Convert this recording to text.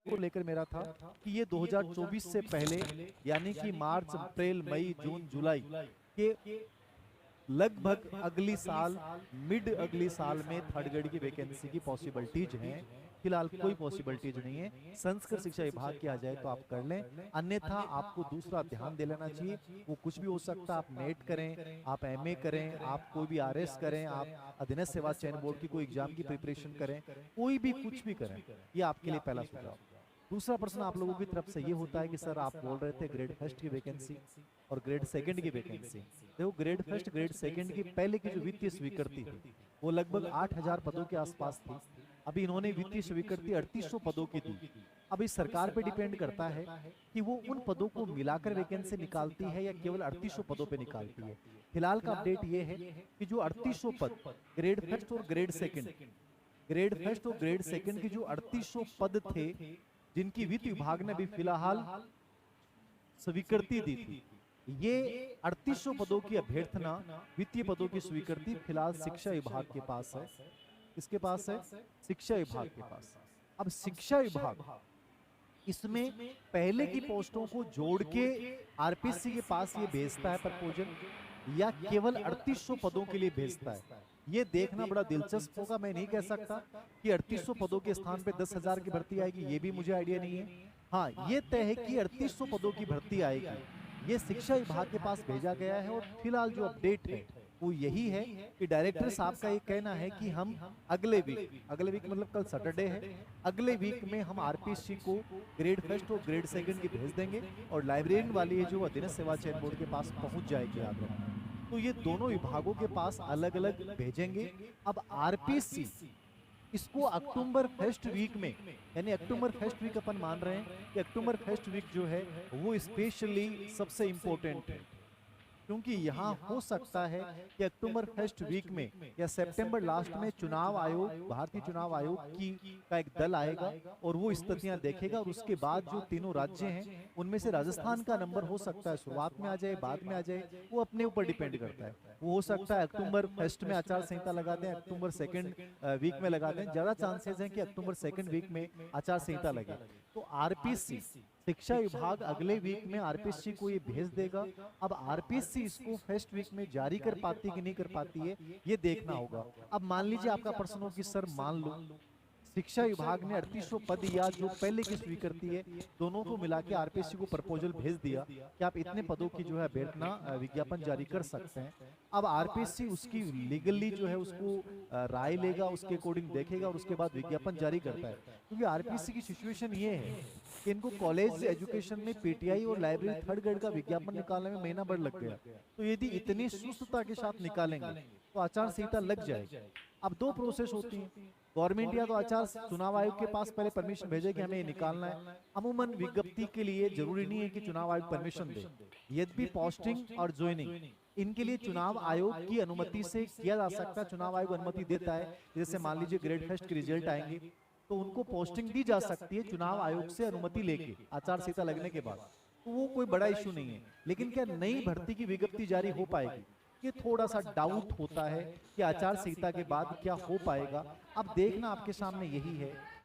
को लेकर मेरा था कि ये 2024 से पहले यानी कि मार्च, अप्रैल, मई, जून, जुलाई के लगभग अगली साल, मिड अगली साल में थर्ड ग्रेड की वैकेंसी की पॉसिबिलिटीज हैं। फिलहाल कोई पॉसिबिलिटीज नहीं है। संस्कृत शिक्षा विभाग की आ जाए तो आप कर लें, अन्यथा आपको दूसरा ध्यान दे लेना चाहिए। वो कुछ भी हो सकता है, आप नेट करें, आप एमए करें, आप कोई भी आरएस करें, आप अधीनस्थ सेवा चयन बोर्ड की कोई एग्जाम की प्रिपरेशन करें, कोई भी कुछ भी करें, ये आपके लिए पहला सुझाव। दूसरा प्रश्न आप लोगों की तरफ से ये होता है कि सर आप बोल रहे थे ग्रेड फर्स्ट की वैकेंसी और ग्रेड सेकंड की वैकेंसी। देखो, ग्रेड फर्स्ट ग्रेड सेकंड की पहले की जो वित्तीय स्वीकृति थी वो लगभग 8,000 पदों के आसपास थी। अभी इन्होंने वित्तीय स्वीकृति 3800 पदों की दी। अब इस सरकार पे डिपेंड करता है कि वो उन पदों को मिलाकर वैकेंसी निकालती है या केवल 3800 पदों पे निकालती है। फिलहाल का अपडेट ये है कि जो 3800 पद ग्रेड फर्स्ट और ग्रेड सेकंड की जो 3800 पद थे, जिनकी वित्त विभाग ने भी फिलहाल स्वीकृति दी थी, ये 3800 पदों की अभ्यर्थना वित्तीय पदों की स्वीकृति फिलहाल शिक्षा विभाग के पास है। किसके पास है? शिक्षा विभाग के पास। अब शिक्षा विभाग इसमें पहले की पोस्टों को जोड़ के आरपीएससी के पास ये भेजता है प्रपोजल, या केवल 3800 पदों के लिए भेजता है, ये देखना बड़ा दिलचस्प होगा। मैं नहीं कह सकता कि 3800 पदों के स्थान पे 10,000 की भर्ती आएगी, ये भी मुझे आइडिया नहीं है। हाँ, ये तय है कि 3800 पदों की भर्ती आएगी। ये शिक्षा विभाग के पास भेजा गया है और फिलहाल जो अपडेट है वो यही है कि डायरेक्टर साहब का ये कहना है कि हम अगले वीक मतलब कल सैटरडे है, अगले वीक में हम आरपीएससी को ग्रेड फर्स्ट और ग्रेड सेकंड की भेज देंगे और लाइब्रेरियन वाली है जो अधीनस्थ सेवा चयन बोर्ड के पास पहुंच जाएगी। याद रखना, तो ये दोनों विभागों के पास अलग अलग भेजेंगे। अब आरपीएससी इसको अक्टूबर फर्स्ट वीक में, यानी अक्टूबर फर्स्ट वीक अपन मान रहे हैं कि अक्टूबर फर्स्ट वीक जो है वो स्पेशली सबसे इंपॉर्टेंट है, क्योंकि यहाँ हो सकता है कि अक्टूबर फर्स्ट वीक में या सितंबर लास्ट में चुनाव आयोग, भारतीय चुनाव आयोग का एक दल आएगा और वो स्थितियां देखेगा और उसके बाद जो तीनों राज्य हैं उनमें से राजस्थान का नंबर हो सकता है शुरुआत में आ जाए, बाद में आ जाए, वो अपने ऊपर डिपेंड करता है। वो हो सकता है अक्टूबर फर्स्ट में आचार संहिता लगा दें, अक्टूबर सेकेंड वीक में लगा दें, ज्यादा चांसेस हैं कि अक्टूबर सेकेंड वीक में आचार संहिता लगे। तो आरपीएससी शिक्षा विभाग अगले वीक में आरपीएससी को ये भेज देगा। अब आरपीएससी इसको फर्स्ट वीक में जारी कर पाती है कि नहीं कर पाती है, ये देखना होगा। अब मान लीजिए आपका प्रश्न हो कि सर मान लो शिक्षा विभाग ने 3800 पद या जो पहले की स्वीकृति है दोनों को मिला के आरपीएससी को प्रपोजल भेज दिया कि आप इतने पदों की जो है अभ्यर्थना विज्ञापन जारी कर सकते हैं। अब आरपीएससी उसकी लीगली जो है उसको राय लेगा, उसके अकॉर्डिंग देखेगा और उसके बाद विज्ञापन जारी करता है। क्योंकि आरपीएससी की सिचुएशन ये है कि इनको कॉलेज एजुकेशन में पीटीआई और लाइब्रेरी थर्ड ग्रेड का विज्ञापन निकालने में महीना भर लग गया, तो यदि इतनी सुस्तता के साथ निकालेंगे तो आचार संहिता लग जाएगी। अब दो प्रोसेस होती हैं, गवर्नमेंट या तो आचार चुनाव आयोग के पास पहले परमिशन भेजे कि हमें ये निकालना है। अमूमन विज्ञप्ति के लिए जरूरी नहीं है कि चुनाव आयोग परमिशन दे, यद्यपि पोस्टिंग और ज्वाइनिंग इनके लिए चुनाव आयोग की अनुमति से किया जा सकता है। चुनाव आयोग अनुमति देता है, जैसे मान लीजिए ग्रेड फर्स्ट के रिजल्ट आएंगे तो उनको पोस्टिंग दी जा सकती है चुनाव आयोग से अनुमति लेके आचार संहिता लगने के बाद, तो वो कोई बड़ा इश्यू नहीं है। लेकिन क्या नई भर्ती की विज्ञप्ति जारी हो पाएगी, ये थोड़ा सा डाउट होता है कि आचार संहिता के बाद क्या हो पाएगा। अब देखना आपके सामने यही है।